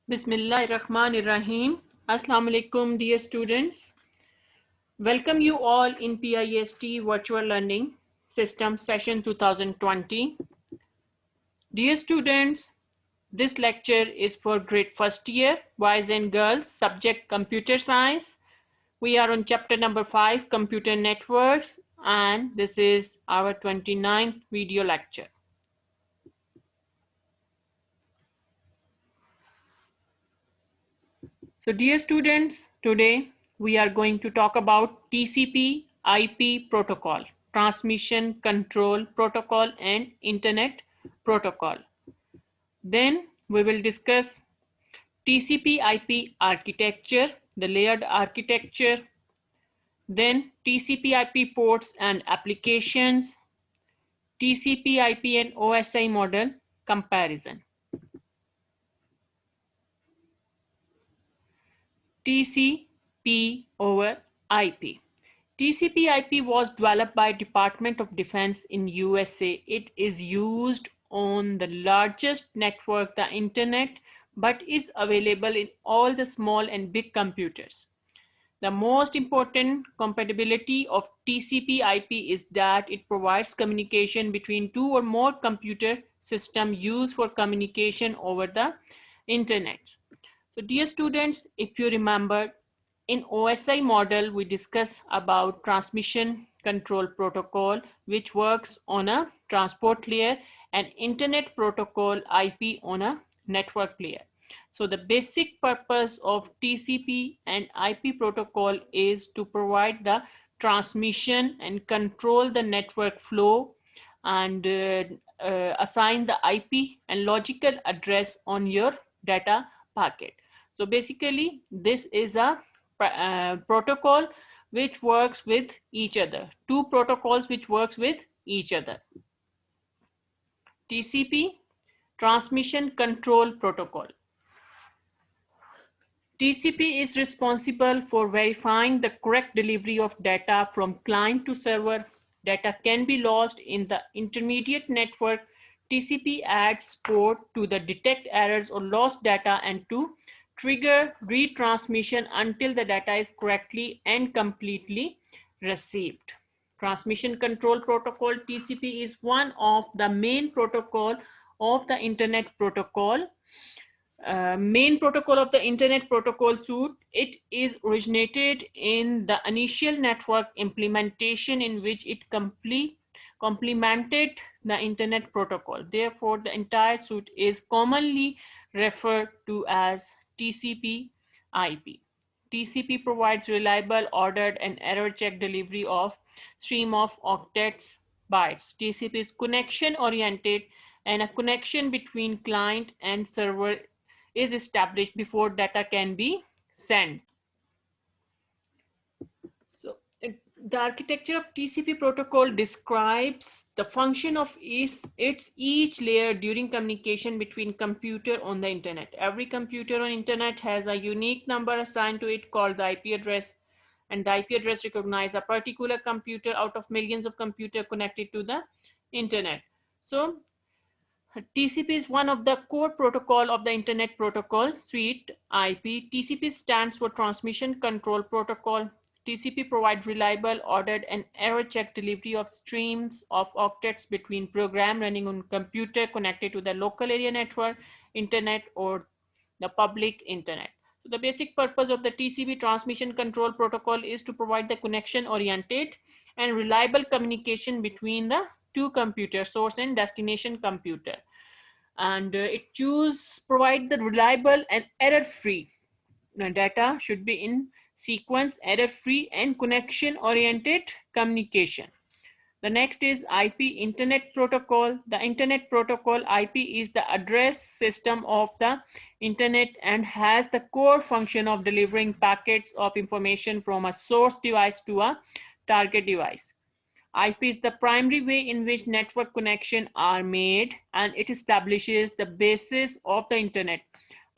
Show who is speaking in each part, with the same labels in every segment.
Speaker 1: Bismillahirrahmanirrahim. Assalamu alaikum, dear students. Welcome you all in PIST Virtual Learning System Session 2020. Dear students, this lecture is for grade first year, boys and girls, subject computer science. We are on chapter number 5, computer networks, and this is our 29th video lecture. So dear students, today we are going to talk about TCP IP protocol, transmission control protocol and internet protocol. Then we will discuss TCP IP architecture, the layered architecture, then TCP IP ports and applications, TCP IP and OSI model comparison. TCP over IP. TCP/IP was developed by Department of Defense in USA. It is used on the largest network, the internet, but is available in all the small and big computers. The most important compatibility of TCP/IP is that it provides communication between two or more computer systems used for communication over the internet. So dear students, if you remember, in OSI model, we discuss about transmission control protocol, which works on a transport layer, and internet protocol IP on a network layer. So the basic purpose of TCP and IP protocol is to provide the transmission and control the network flow and assign the IP and logical address on your data packet. So basically, this is a protocol which works with each other. Two protocols which works with each other. TCP, Transmission Control Protocol. TCP is responsible for verifying the correct delivery of data from client to server. Data can be lost in the intermediate network. TCP adds support to the detect errors or lost data and to trigger retransmission until the data is correctly and completely received. Transmission Control Protocol, TCP, is one of the main protocol of the Internet Protocol. Main protocol of the Internet Protocol suite. It is originated in the initial network implementation in which it complemented the Internet Protocol. Therefore, the entire suite is commonly referred to as TCP/IP. TCP provides reliable, ordered, and error-check delivery of stream of octets bytes. TCP is connection-oriented, and a connection between client and server is established before data can be sent. So the architecture of TCP protocol describes the function of each layer during communication between computer on the internet. Every computer on internet has a unique number assigned to it called the IP address, and the IP address recognizes a particular computer out of millions of computers connected to the internet. So TCP is one of the core protocol of the Internet Protocol suite. IP. TCP stands for Transmission Control Protocol. TCP provides reliable, ordered, and error-check delivery of streams of octets between program running on computer connected to the local area network, internet, or the public internet. So the basic purpose of the TCP Transmission Control Protocol is to provide the connection-oriented and reliable communication between the two computers, source and destination computer. And it provide the reliable and error-free data should be in sequence, error-free, and connection-oriented communication. The next is IP, Internet Protocol. The Internet Protocol, IP, is the address system of the internet and has the core function of delivering packets of information from a source device to a target device. IP is the primary way in which network connections are made, and it establishes the basis of the internet.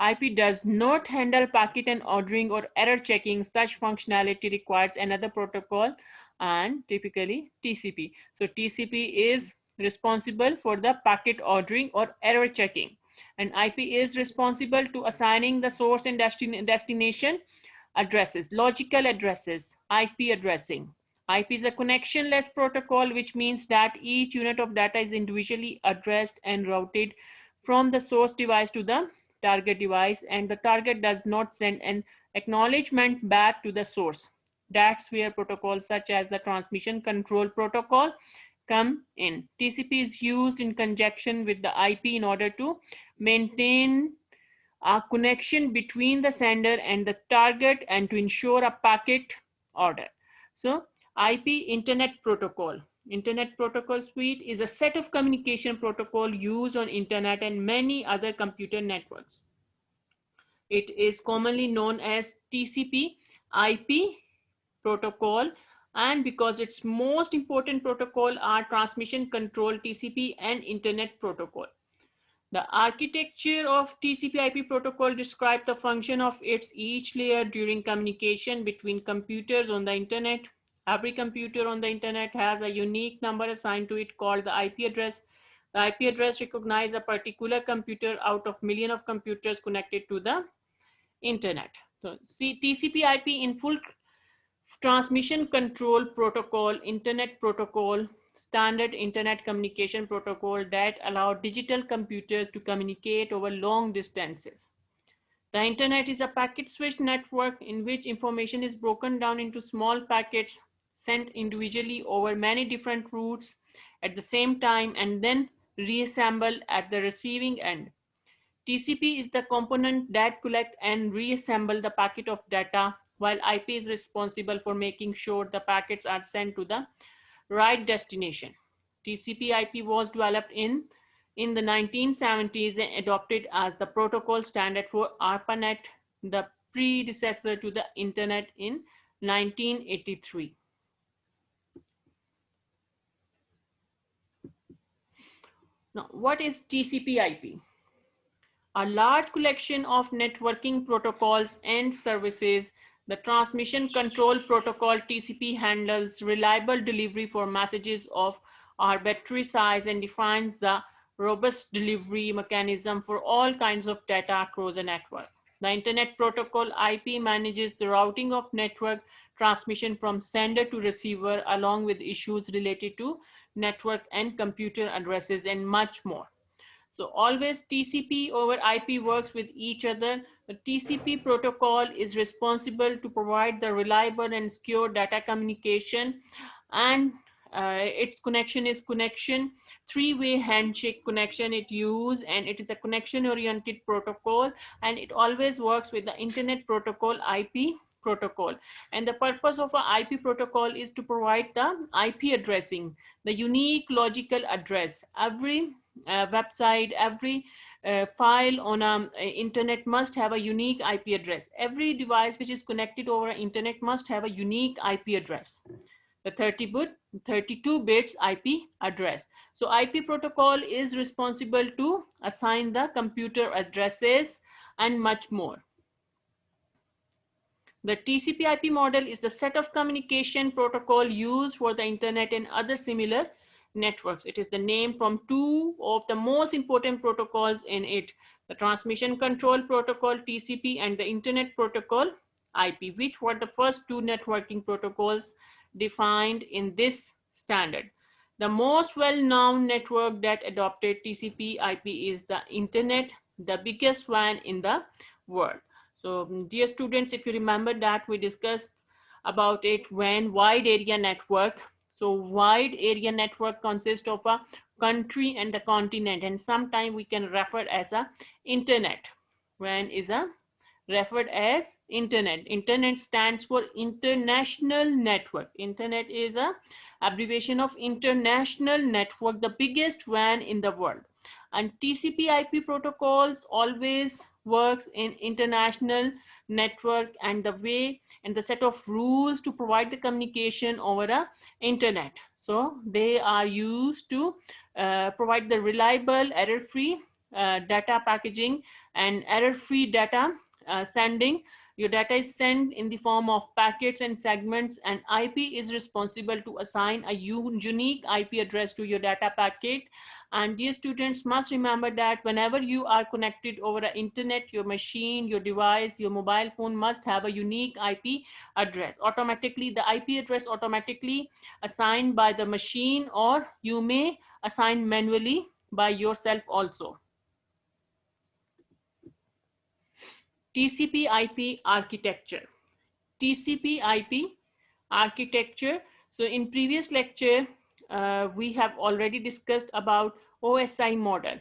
Speaker 1: IP does not handle packet and ordering or error checking. Such functionality requires another protocol, and typically TCP. So TCP is responsible for the packet ordering or error checking. And IP is responsible to assigning the source and destination addresses, logical addresses, IP addressing. IP is a connectionless protocol, which means that each unit of data is individually addressed and routed from the source device to the target device, and the target does not send an acknowledgement back to the source. That's where protocols such as the transmission control protocol come in. TCP is used in conjunction with the IP in order to maintain a connection between the sender and the target and to ensure a packet order. So IP Internet Protocol. Internet Protocol Suite is a set of communication protocol used on internet and many other computer networks. It is commonly known as TCP IP protocol, and because its most important protocol are transmission control TCP and internet protocol. The architecture of TCP/IP protocol describes the function of its each layer during communication between computers on the internet. Every computer on the internet has a unique number assigned to it called the IP address. The IP address recognizes a particular computer out of millions of computers connected to the internet. So see, TCP/IP in full transmission control protocol, internet protocol, standard internet communication protocol that allow digital computers to communicate over long distances. The internet is a packet switched network in which information is broken down into small packets sent individually over many different routes at the same time and then reassembled at the receiving end. TCP is the component that collects and reassembles the packet of data, while IP is responsible for making sure the packets are sent to the right destination. TCP/IP was developed in the 1970s and adopted as the protocol standard for ARPANET, the predecessor to the Internet in 1983. Now, what is TCP/IP? A large collection of networking protocols and services. The Transmission Control Protocol TCP handles reliable delivery for messages of arbitrary size and defines the robust delivery mechanism for all kinds of data across a network. The Internet Protocol IP manages the routing of network transmission from sender to receiver, along with issues related to network and computer addresses and much more. So always TCP over IP works with each other. The TCP protocol is responsible to provide the reliable and secure data communication, and its connection is connection, three-way handshake connection it use, and it is a connection oriented protocol, and it always works with the Internet Protocol IP protocol. And the purpose of a IP protocol is to provide the IP addressing, the unique logical address. Every website, every file on internet must have a unique IP address. Every device which is connected over internet must have a unique IP address. The 32 bits IP address. So IP protocol is responsible to assign the computer addresses and much more. The TCP/IP model is the set of communication protocol used for the internet and other similar networks. It is the name from two of the most important protocols in it, the Transmission Control Protocol TCP and the Internet Protocol IP, which were the first two networking protocols defined in this standard. The most well-known network that adopted TCP/IP is the Internet, the biggest one in the world. So dear students, if you remember that we discussed about it when wide area network. So wide area network consists of a country and the continent, and sometimes we can refer as a internet. When is a referred as internet. Internet stands for international network. Internet is a abbreviation of international network, the biggest one in the world. And TCP/IP protocols always works in international network, and the way and the set of rules to provide the communication over the internet. So they are used to provide the reliable, error-free data packaging and error-free data sending. Your data is sent in the form of packets and segments, and IP is responsible to assign a unique IP address to your data packet, And dear students must remember that whenever you are connected over the internet, your machine, your device, your mobile phone must have a unique IP address. Automatically, the IP address automatically assigned by the machine, or you may assign manually by yourself also. TCP IP architecture. TCP IP architecture. So in previous lecture, we have already discussed about OSI model.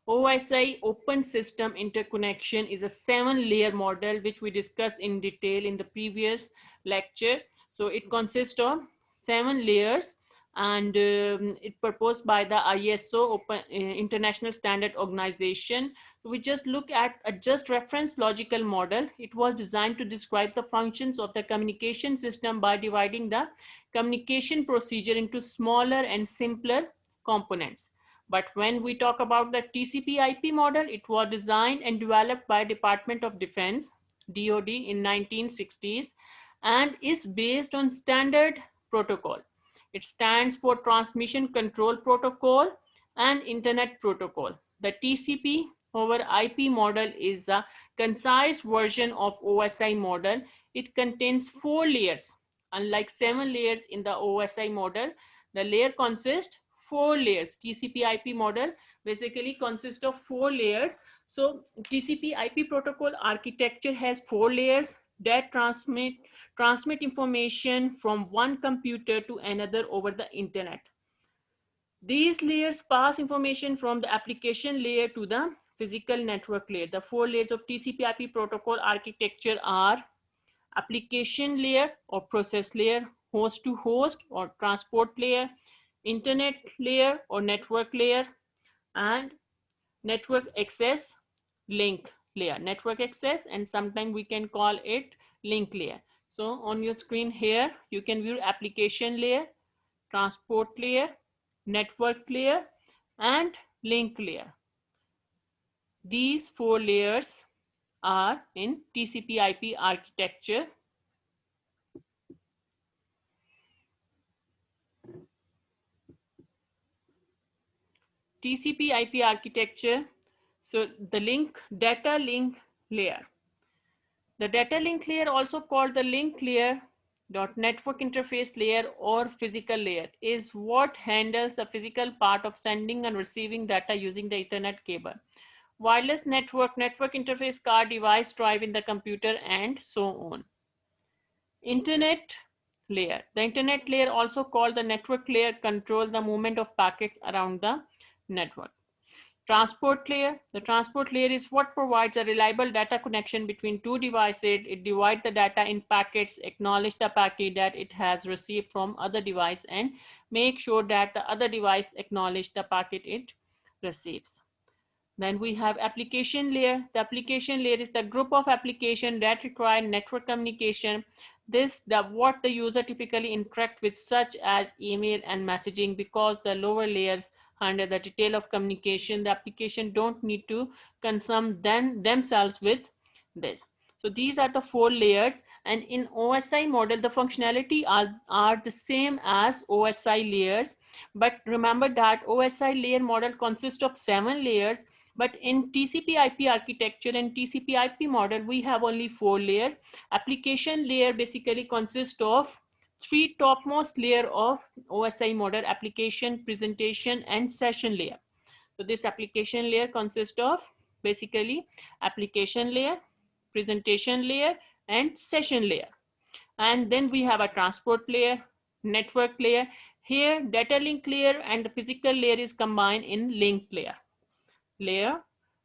Speaker 1: OSI, Open System Interconnection, is a 7-layer model which we discussed in detail in the previous lecture. So it consists of 7 layers, and it proposed by the ISO Open International Standard Organization. So we just look at a just reference logical model. It was designed to describe the functions of the communication system by dividing the communication procedure into smaller and simpler components. But when we talk about the TCP IP model, it was designed and developed by Department of Defense, DoD, in 1960s, and is based on standard protocol. It stands for Transmission Control Protocol and Internet Protocol. The TCP over IP model is a concise version of OSI model. It contains 4 layers. Unlike 7 layers in the OSI model, the layer consists 4 layers. TCP IP model basically consists of 4 layers. So TCP IP protocol architecture has 4 layers that transmit information from one computer to another over the internet. These layers pass information from the application layer to the physical network layer. The 4 layers of TCP IP protocol architecture are application layer or process layer, host to host or transport layer, internet layer or network layer, and network access link layer. Network access, and sometimes we can call it link layer. So on your screen here, you can view application layer, transport layer, network layer, and link layer. These 4 layers are in TCP IP architecture. TCP IP architecture. So the data link layer. The data link layer, also called the link layer, network interface layer or physical layer, is what handles the physical part of sending and receiving data using the Ethernet cable. Wireless network interface card, device, drive in the computer, and so on. Internet layer. The internet layer, also called the network layer, controls the movement of packets around the network. Transport layer. The transport layer is what provides a reliable data connection between two devices. It divides the data in packets, acknowledge the packet that it has received from other device, and make sure that the other device acknowledge the packet it receives. Then we have application layer. The application layer is the group of applications that require network communication. What the user typically interact with, such as email and messaging. Because the lower layers handle the detail of communication, the application don't need to concern themselves with this. So these are the 4 layers, and in OSI model, the functionality are the same as OSI layers. But remember that OSI layer model consists of 7 layers, but in TCP IP architecture and TCP IP model, we have only 4 layers. Application layer basically consists of 3 topmost layer of OSI model: application, presentation, and session layer. So this application layer consists of basically application layer, presentation layer, and session layer. And then we have a transport layer, network layer. Here data link layer and the physical layer is combined in link layer.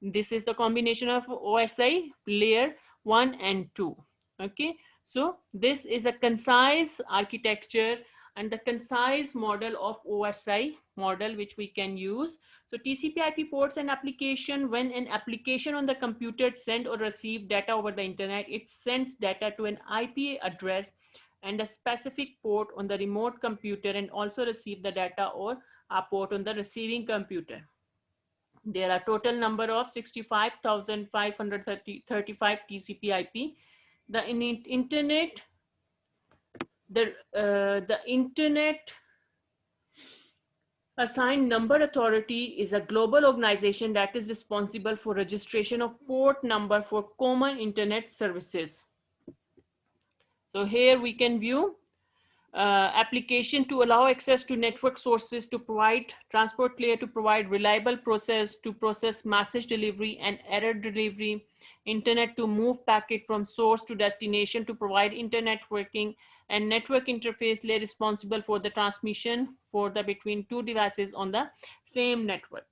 Speaker 1: This is the combination of OSI layer 1 and 2. Okay, so this is a concise architecture and the concise model of OSI model which we can use. So TCP IP ports an application. When an application on the computer send or receive data over the internet, it sends data to an IP address and a specific port on the remote computer, and also receive the data or a port on the receiving computer. There are total number of 65,535 TCP IP. The internet, the internet Assigned Number Authority is a global organization that is responsible for registration of port number for common internet services. So here we can view application to allow access to network sources to provide transport layer to provide reliable process to process message delivery and error delivery, internet to move packet from source to destination to provide internet working, and network interface layer responsible for the transmission for the between two devices on the same network.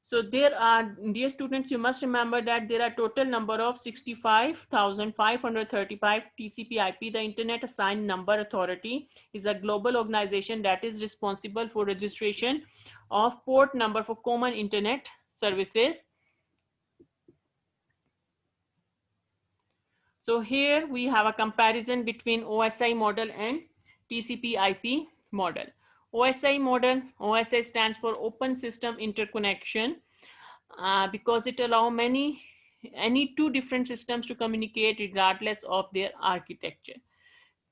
Speaker 1: So there are, dear students, you must remember that there are total number of 65,535 TCP/IP. The Internet Assigned Number Authority is a global organization that is responsible for registration of port number for common internet services. So here we have a comparison between OSI model and TCP/IP model. OSI model, OSI stands for Open System Interconnection, because it allows any two different systems to communicate regardless of their architecture.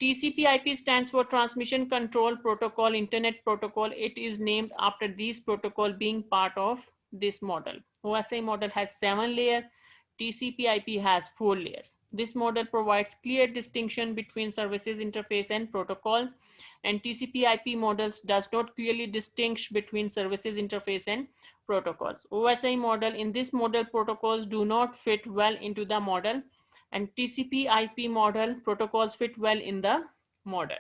Speaker 1: TCP/IP stands for Transmission Control Protocol, Internet Protocol. It is named after these protocol being part of this model. OSI model has 7 layers. TCP/IP has 4 layers. This model provides clear distinction between services interface and protocols, and TCP/IP models does not clearly distinguish between services interface and protocols. OSI model, in this model, protocols do not fit well into the model, and TCP/IP model protocols fit well in the model.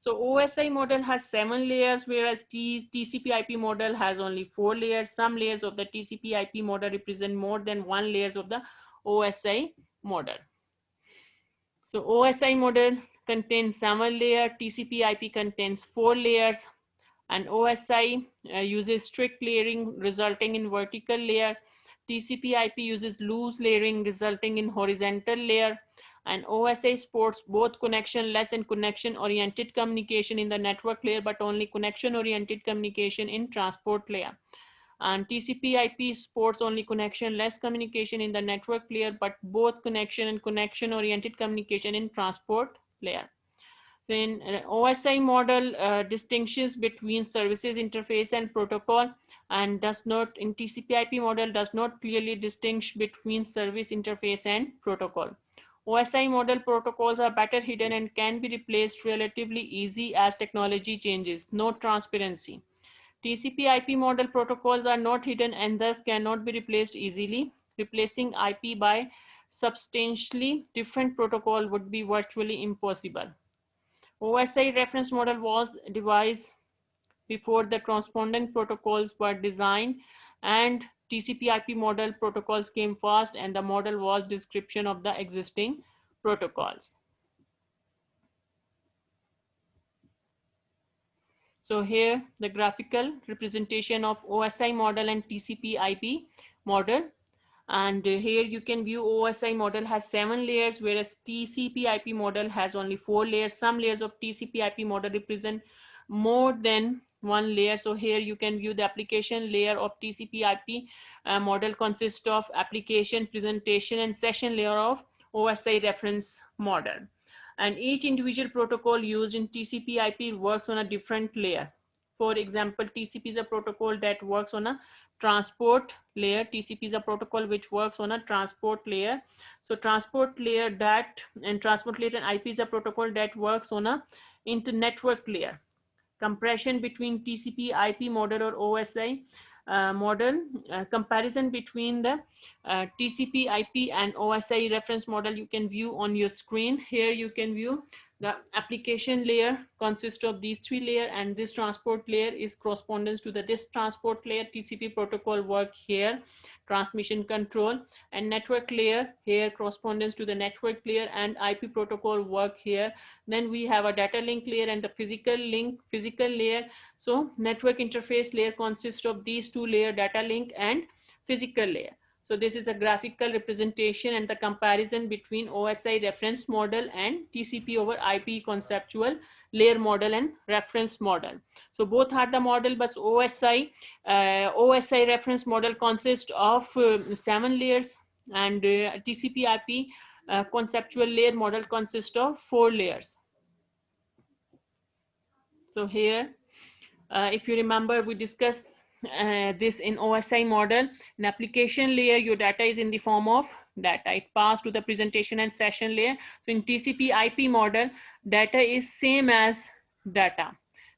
Speaker 1: So OSI model has 7 layers, whereas TCP/IP model has only 4 layers. Some layers of the TCP/IP model represent more than 1 layers of the OSI model. So OSI model contains 7 layers, TCP/IP contains 4 layers, and OSI uses strict layering resulting in vertical layer. TCP/IP uses loose layering resulting in horizontal layer, and OSI supports both connection-less and connection-oriented communication in the network layer, but only connection-oriented communication in transport layer. And TCP/IP supports only connection-less communication in the network layer, but both connection and connection-oriented communication in transport layer. Then OSI model distinguishes between services interface and protocol, and does not, in TCP/IP model, does not clearly distinguish between service interface and protocol. OSI model protocols are better hidden and can be replaced relatively easy as technology changes. No transparency. TCP/IP model protocols are not hidden and thus cannot be replaced easily. Replacing IP by substantially different protocol would be virtually impossible. OSI reference model was devised before the corresponding protocols were designed, and TCP/IP model protocols came first, and the model was description of the existing protocols. So here the graphical representation of OSI model and TCP/IP model. And here you can view OSI model has 7 layers, whereas TCP/IP model has only 4 layers. Some layers of TCP/IP model represent more than 1 layer. So here you can view the application layer of TCP/IP model consists of application, presentation, and session layer of OSI reference model. And each individual protocol used in TCP/IP works on a different layer. For example, TCP is a protocol that works on a transport layer. TCP is a protocol which works on a transport layer. So transport layer that, and transport layer and IP is a protocol that works on a inter-network layer. Compression between TCP/IP model or OSI model, comparison between the TCP/IP and OSI reference model you can view on your screen. Here you can view the application layer consists of these 3 layers, and this transport layer is correspondence to the disk transport layer. TCP protocol work here, transmission control, and network layer here correspondence to the network layer, and IP protocol work here. Then we have a data link layer and the physical layer. So network interface layer consists of these 2 layers, data link and physical layer. So this is a graphical representation and the comparison between OSI reference model and TCP over IP conceptual layer model and reference model. So both are the model, but OSI reference model consists of 7 layers, and TCP/IP conceptual layer model consists of 4 layers. So here If you remember, we discussed this in OSI model. In application layer, your data is in the form of data. It passed to the presentation and session layer. So in TCP IP model, data is same as data.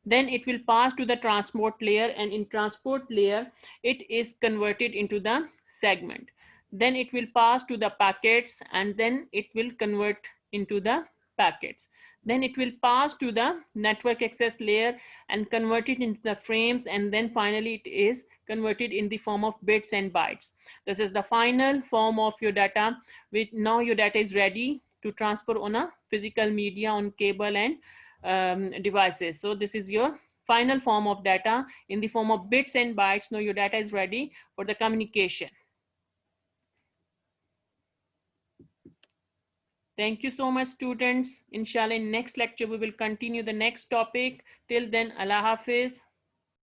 Speaker 1: Then it will pass to the transport layer, and in transport layer, it is converted into the segment. Then it will pass to the packets, and then it will convert into the packets. Then it will pass to the network access layer and convert it into the frames, and then finally it is converted in the form of bits and bytes. This is the final form of your data, which now your data is ready to transfer on a physical media, on cable and devices. So this is your final form of data in the form of bits and bytes. Now your data is ready for the communication. Thank you so much, students. Inshallah, in next lecture, we will continue the next topic. Till then, Allah Hafiz.